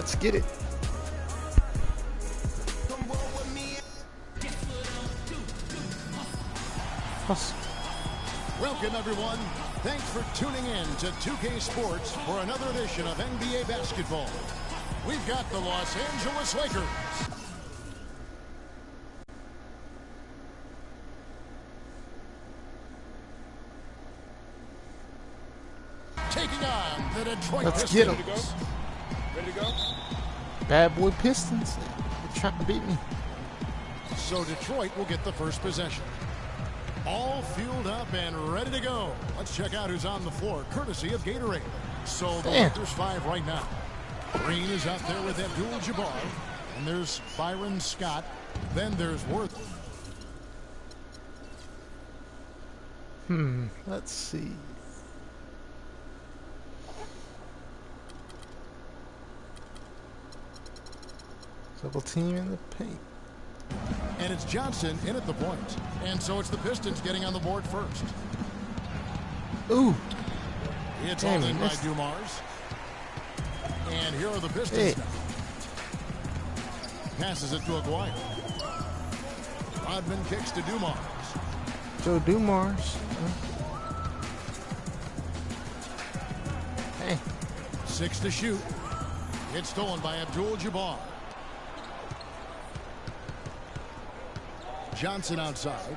Let's get it. Welcome, everyone. Thanks for tuning in to 2K Sports for another edition of NBA basketball. We've got the Los Angeles Lakers taking on the Detroit Let's Pistons. get them. Ready to go? Bad boy Pistons. They're trying to beat me. So Detroit will get the first possession. All fueled up and ready to go. Let's check out who's on the floor, courtesy of Gatorade. So the Lakers 5 right now. Green is out there with Abdul-Jabbar. And there's Byron Scott. Then there's Worthy. Let's see. Double team in the paint. And it's Johnson in at the point. And so it's the Pistons getting on the board first. Ooh. It's all in by Dumars. And here are the Pistons now. Passes it to Aguirre. Rodman kicks to Dumars. Joe Dumars. Hey. 6 to shoot. It's stolen by Abdul-Jabbar. Johnson outside.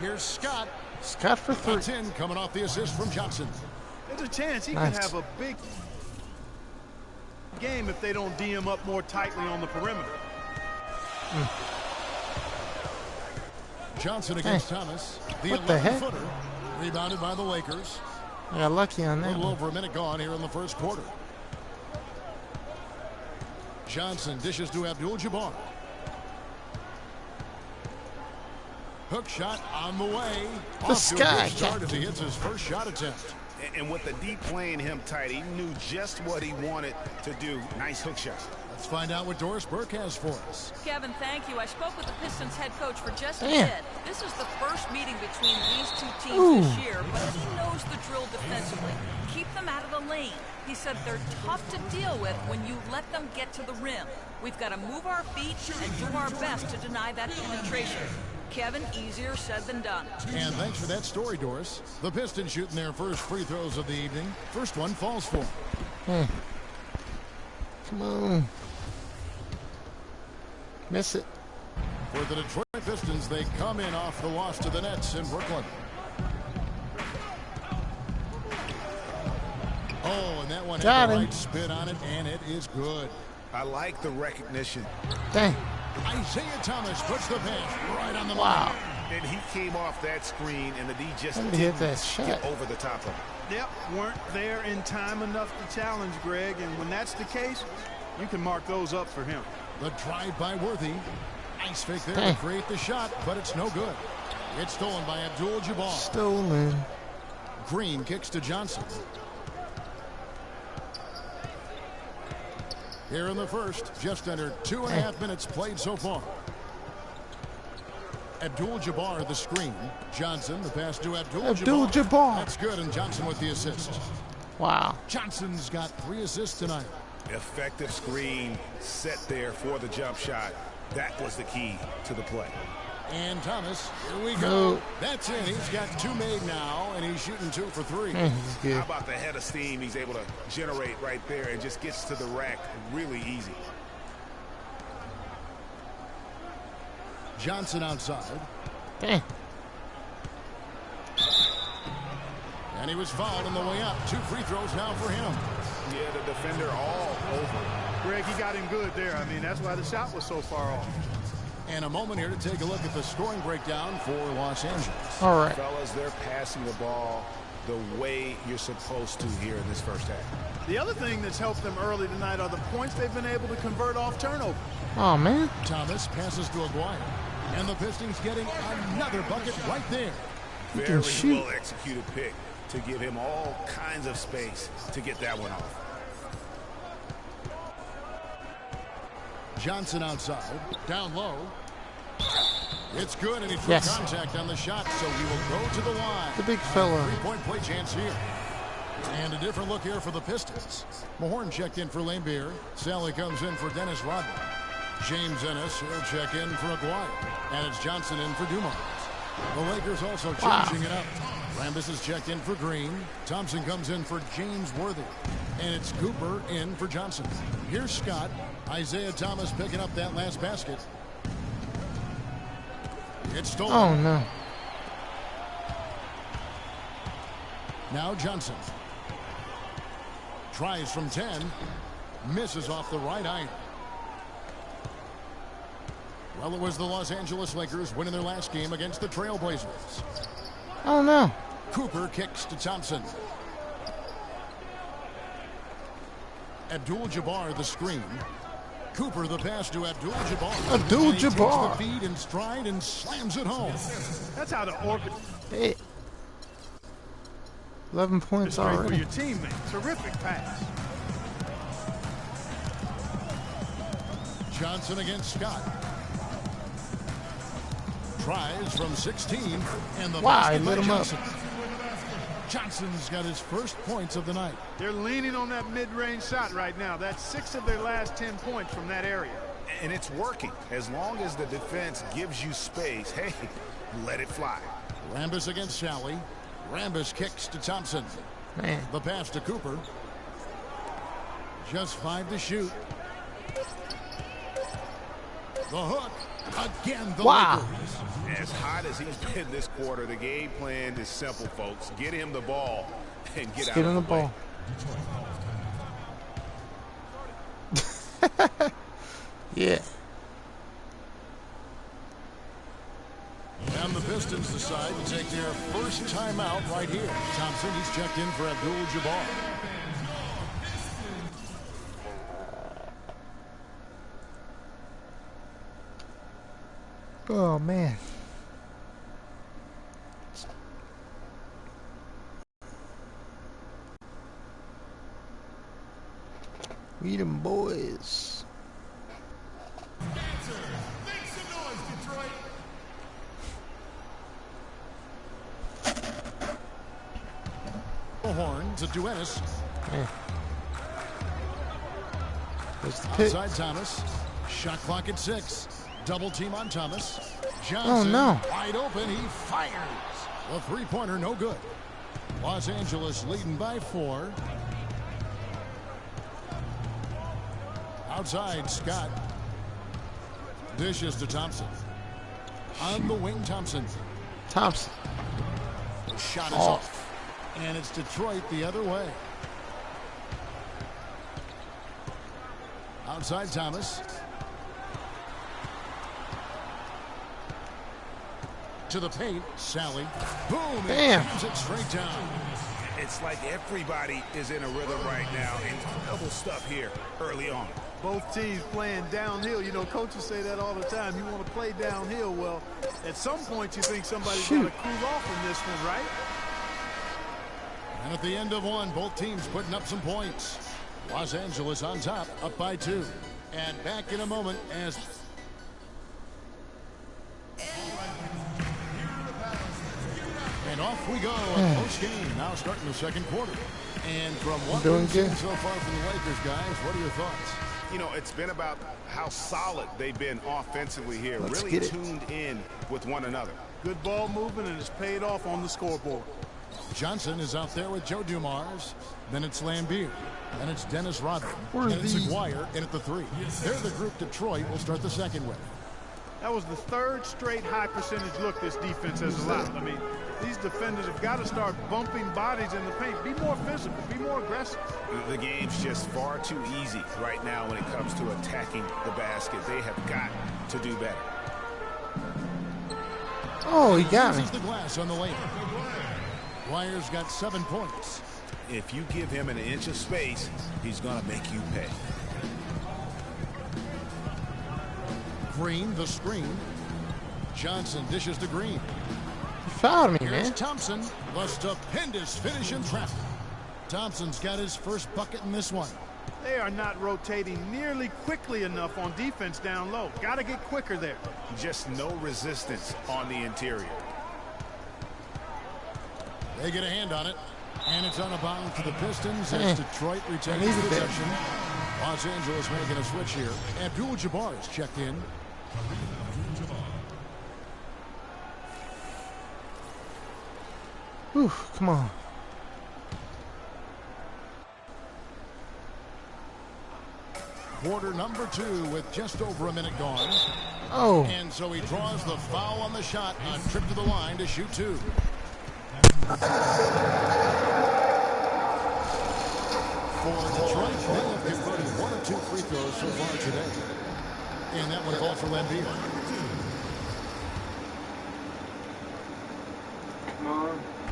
Here's Scott. Scott for 3. That's in, coming off the assist from Johnson. There's a chance he could have a big game if they don't D him up more tightly on the perimeter. Johnson against Thomas. The 11-footer. Rebounded by the Lakers. I got lucky on that. A little over a minute gone here in the first quarter. Johnson dishes to Abdul-Jabbar. Hook shot on the way. The sky start as he hits his first shot attempt. And with the deep playing him tight, he knew just what he wanted to do. Nice hook shot. Let's find out what Doris Burke has for us. Kevin, thank you. I spoke with the Pistons head coach for just a bit. This is the first meeting between these two teams this year, but he knows the drill defensively. Keep them out of the lane. He said they're tough to deal with when you let them get to the rim. We've got to move our feet and do our best to deny that penetration. Kevin, easier said than done. And thanks for that story, Doris. The Pistons shooting their first free throws of the evening. First one falls for them. Come on. Miss it. For the Detroit Pistons, they come in off the loss to the Nets in Brooklyn. Oh, and that one had the right spin on it, and it is good. I like the recognition. Dang. Isaiah Thomas puts the pass right on the wow. And he came off that screen, and the D just didn't hit that shot. Get over the top of him. Yep, weren't there in time enough to challenge Greg, and when that's the case, you can mark those up for him. The drive by Worthy. Nice fake there to create the shot, but it's no good. It's stolen by Abdul-Jabbar. Stolen. Green kicks to Johnson. Here in the first, just under 2.5 minutes played so far. Abdul-Jabbar the screen. Johnson the pass to Abdul-Jabbar. That's good, and Johnson with the assist. Wow. Johnson's got 3 assists tonight. Effective screen set there for the jump shot. That was the key to the play. And Thomas, here we go. That's in. He's got 2 made now, and he's shooting 2 for 3. How about the head of steam he's able to generate right there and just gets to the rack really easy. Johnson outside. Dang. And he was fouled on the way up. 2 free throws now for him. Yeah, the defender all over. Greg, he got him good there. I mean, that's why the shot was so far off. And a moment here to take a look at the scoring breakdown for Los Angeles. All right. Fellas, they're passing the ball the way you're supposed to here in this first half. The other thing that's helped them early tonight are the points they've been able to convert off turnover. Oh, man. Thomas passes to Aguirre. And the Pistons getting another bucket right there. Very well executed pick to give him all kinds of space to get that one off. Johnson outside, down low. It's good, and he drew contact on the shot, so he will go to the line. The big fella. 3-point play chance here. And a different look here for the Pistons. Mahorn checked in for Lambeer. Sally comes in for Dennis Rodman. James Ennis, he'll check in for Aguirre. And it's Johnson in for Dumars. The Lakers also changing it up. Rambis is checked in for Green. Thompson comes in for James Worthy. And it's Cooper in for Johnson. Here's Scott. Isaiah Thomas picking up that last basket. It's stolen. Oh, no. Now Johnson. Tries from 10. Misses off the right iron. Well, it was the Los Angeles Lakers winning their last game against the Trailblazers. Oh, no. Cooper kicks to Thompson. Abdul-Jabbar the screen. Cooper the pass to Abdul-Jabbar. Abdul-Jabbar. Takes the feed in stride and slams it home. That's how the orbit. Hey. 11 points For already. your teammate. Terrific pass. Johnson against Scott. Tries from 16, and the basket he by lit him up. Johnson. Johnson's got his first points of the night. They're leaning on that mid-range shot right now. That's 6 of their last 10 points from that area. And it's working. As long as the defense gives you space, hey, let it fly. Rambis against Sally. Rambis kicks to Thompson. Man. The pass to Cooper. Just 5 to shoot. The hook. Again, the Wow. Lakers. As hot as he's been this quarter, the game plan is simple, folks. Get him the ball and get out Get of on the the ball. Yeah. And the Pistons decide to take their first timeout right here. Thompson, he's checked in for Abdul-Jabbar. Oh, man. We them boys. Horn to Duenas. Man. There's the pick. Outside Thomas. Shot clock at 6. Double team on Thomas. Johnson no. wide open. He fires. The three-pointer no good. Los Angeles leading by 4. Outside Scott. Dishes to Thompson. On the wing Thompson. Thompson. Shot is off. And it's Detroit the other way. Outside Thomas. To the paint. Sally. Boom. Damn. And jams it straight down. It's like everybody is in a rhythm right now. Incredible stuff here early on. Both teams playing downhill. You know, coaches say that all the time. You want to play downhill. Well, at some point you think somebody's got to cool off in this one, right? And at the end of one, both teams putting up some points. Los Angeles on top, up by 2. And back in a moment as... And off we go at post game. Now starting the second quarter. And from what we've seen so far from the Lakers, guys, what are your thoughts? You know, it's been about how solid they've been offensively here. Really tuned in with one another. Good ball movement, and it's paid off on the scoreboard. Johnson is out there with Joe Dumars. Then it's Lambeer. Then it's Dennis Rodman. Where are and it's these? Aguirre in at the 3. They're the group Detroit will start the second with. That was the 3rd straight high percentage look this defense has allowed. I mean, these defenders have got to start bumping bodies in the paint. Be more physical. Be more aggressive. The game's just far too easy right now when it comes to attacking the basket. They have got to do better. Oh, he got me. Uses the glass on the lane. Aguirre's got 7 points. If you give him an inch of space, he's going to make you pay. Green, the screen. Johnson dishes to Green. You fouled me, Here's man. Thompson. The stupendous finish in traffic. Thompson's got his first bucket in this one. They are not rotating nearly quickly enough on defense down low. Got to get quicker there. Just no resistance on the interior. They get a hand on it. And it's on a bound for the Pistons as Detroit retains possession. Los Angeles making a switch here. Abdul-Jabbar is checked in. Whew, come on. Quarter number 2 with just over a minute gone. Oh. And so he draws the foul on the shot on trip to the line to shoot 2. For Detroit, they have converted 1 of 2 free throws so far today. And that one falls for Lambeer.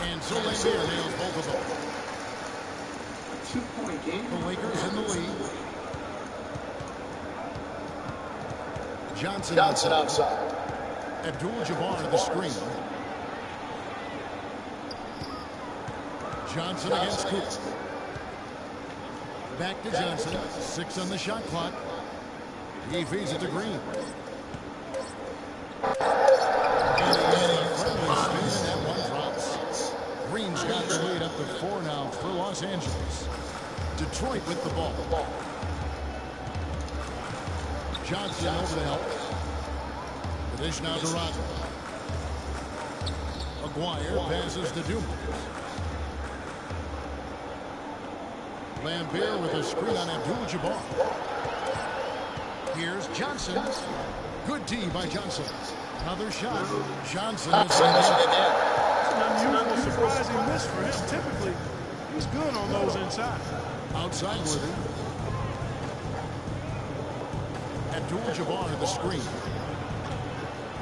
And so Lambeer nails both of them. 2-point game. The Lakers in the lead. Johnson outside. Abdul-Jabbar to the screen. Johnson against Cooper. Back to Johnson. 6 on the shot clock. He feeds it to Green. And a friendly spin, and that one drops. Green's got the lead up to 4 now for Los Angeles. Detroit with the ball. Johnson over the help. The dish now to Rodman. Aguirre passes to Dumas. Lambeer with a screen on Abdul-Jabbar. Here's Johnson. Good D by Johnson. Another shot. Johnson is in. It's an unusual, surprising miss for him. Typically, he's good on those inside. Outside Worthy. Abdul-Jabbar at the screen.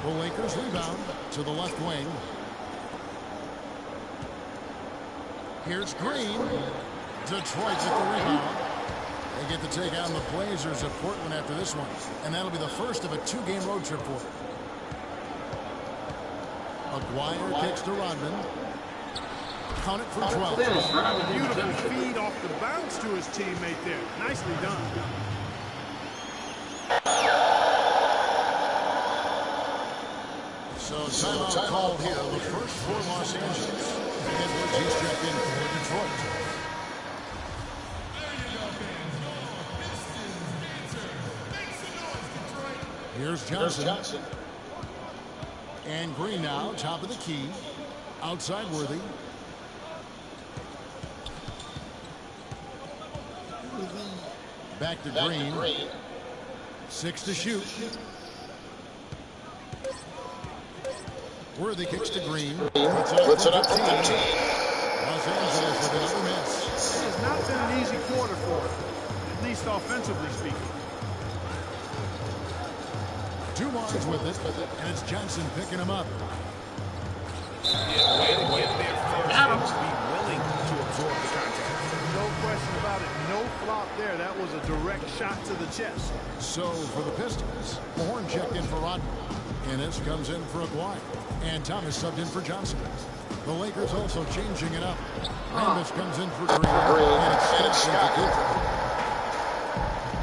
The Lakers rebound to the left wing. Here's Green. Detroit with the rebound. They get to take on the Blazers of Portland after this one. And that'll be the first of a 2-game road trip for them. Aguirre kicks to Rodman. Count it for 12. Beautiful feed off the bounce to his teammate there. Nicely done. So timeout called here. The first for Los Angeles. Edwards, he's checked in for Detroit. Here's Johnson. And Green now, top of the key. Outside Worthy. Back to Green. 6 to shoot. Worthy kicks to Green. Puts it up for 15. Los Angeles with another miss. It has not been an easy quarter for him, at least offensively speaking. Dumas with it, and it's Johnson picking him up. Yeah, way to get there first and to be willing to absorb the contact. No question about it. No flop there. That was a direct shot to the chest. So for the Pistons, Horn checked in for Rodman. Ennis comes in for Aguirre. And Thomas subbed in for Johnson. The Lakers also changing it up. Rambis comes in for Green. And it's Scott for Cooper.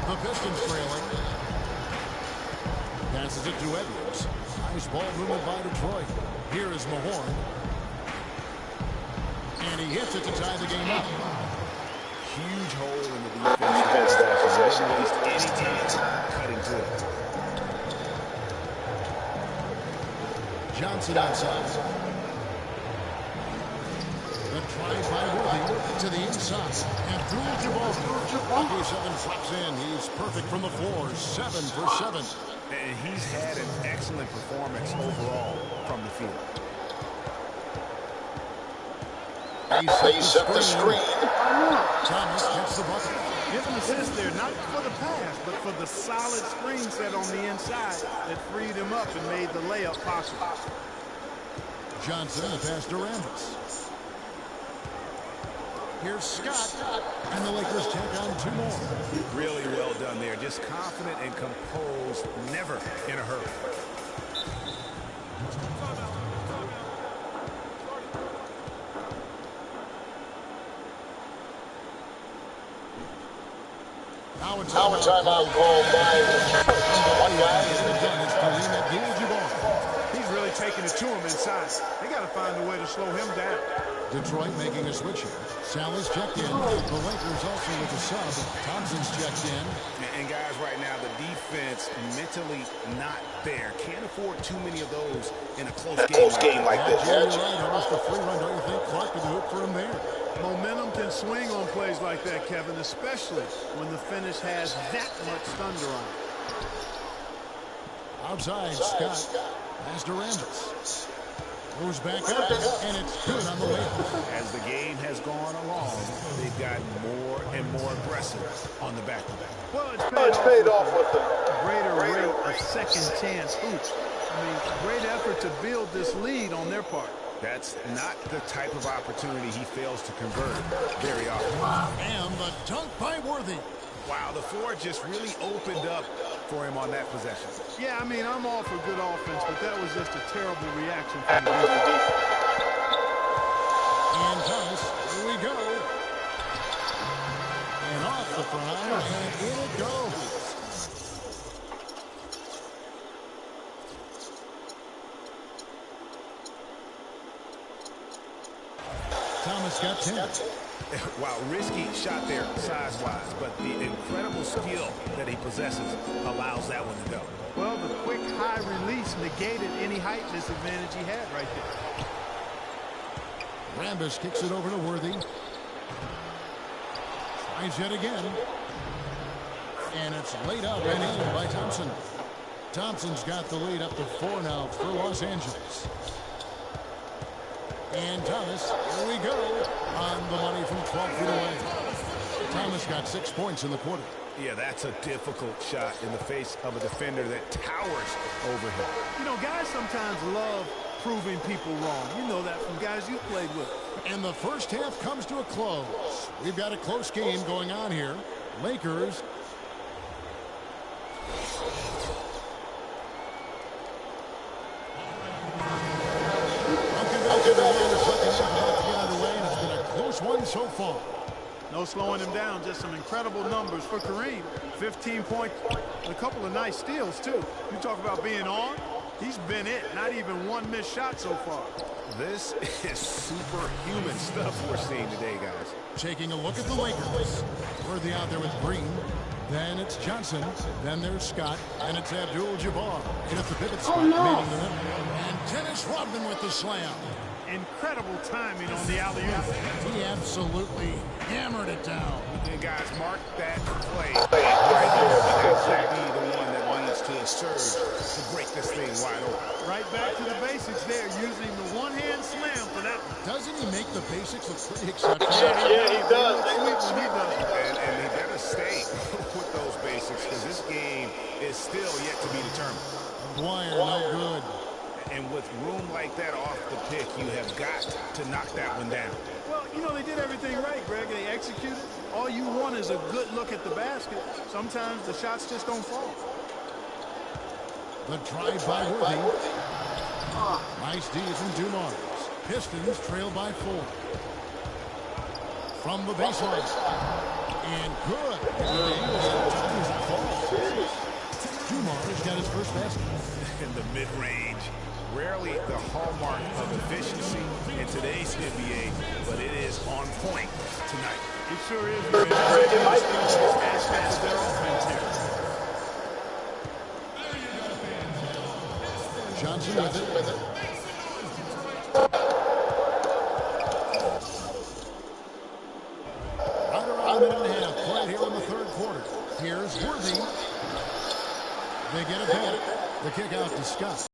The Pistons trailing. Passes it to Edwards. Nice ball movement by Detroit. Here is Mahorn. And he hits it to tie the game up. Huge hole in the defense. Doesn't waste any time cutting to it. Johnson outside. The drive by Worthy to the inside. Abdul-Jabbar. Lucky 7 drops in. He's perfect from the floor. 7 for 7. And he's had an excellent performance overall from the field. They set the screen. Thomas gets the bucket. Give an assist there, not for the pass, but for the solid screen set on the inside that freed him up and made the layup possible. Johnson, the pass to Rambis. Here's Scott, and the Lakers take on 2 more. Really well done there. Just confident and composed, never in a hurry. Now a timeout called by one guy is the gun. It's Kareem Abdul-Jabbar. He's really taking it to him inside. They got to find a way to slow him down. Detroit making a switch here. Salah's checked in. The Lakers also with a sub. Thompson's checked in. And guys, right now, the defense mentally not there. Can't afford too many of those in a close game like this. Yeah, you're right. Almost a free run. Don't you think Clark could hoop for him there? Momentum can swing on plays like that, Kevin, especially when the finish has that much thunder on it. Outside, Scott. Pass to Rambis. Goes back up, and it's good on the way. As the game has gone along, they've gotten more and more aggressive on the back-to-back. Well, it's paid off with a greater rate of second-chance hoops. I mean, great effort to build this lead on their part. That's not the type of opportunity he fails to convert very often. And the dunk by Worthy. Wow, the floor just really opened up for him on that possession. Yeah, I mean, I'm all for good offense, but that was just a terrible reaction from the defense. And Thomas, here we go. And off the front, and in it goes. Thomas got 10. Wow, risky shot there size-wise, but the incredible skill that he possesses allows that one to go. Well, the quick high release negated any height disadvantage he had right there. Rambis kicks it over to Worthy. Tries yet again. And it's laid up and in by Thompson. Thompson's got the lead up to 4 now for Los Angeles. And Thomas, here we go, on the money from 12 feet away. Thomas got 6 points in the quarter. Yeah, that's a difficult shot in the face of a defender that towers over him. You know, guys sometimes love proving people wrong. You know that from guys you've played with. And the first half comes to a close. We've got a close game going on here. Lakers. One so far. No slowing him down, just some incredible numbers for Kareem. 15 points, and a couple of nice steals, too. You talk about being on, he's been it. Not even one missed shot so far. This is superhuman stuff we're seeing today, guys. Taking a look at the Lakers. Worthy out there with Green. Then it's Johnson. Then there's Scott. And it's Abdul-Jabbar. In at the pivot spot. Oh, no. And Dennis Rodman with the slam. Incredible timing on the alley-oop. He absolutely hammered it down. And guys, mark that play. That's exactly the one that leads to a surge to break this thing wide open. Right back to the basics there, using the one-hand slam for that. Doesn't he make the basics look pretty exceptional? Yeah, he does. He does. And he better stay with those basics, because this game is still yet to be determined. Dwyer, no good. And with room like that off the pick, you have got to knock that one down. Well, you know, they did everything right, Greg. They executed. All you want is a good look at the basket. Sometimes the shots just don't fall. The drive by Worthy. Nice D from Dumars. Pistons trail by 4. From the baseline. And good. Dumars got his first basket. In the mid-range. Rarely the hallmark of efficiency in today's NBA, but it is on point tonight. It sure is. It might be as fast as their offense here. Johnson with it. Right around a minute and a half played here in the third quarter. Here's Worthy. They get it back. The kick out to Scott.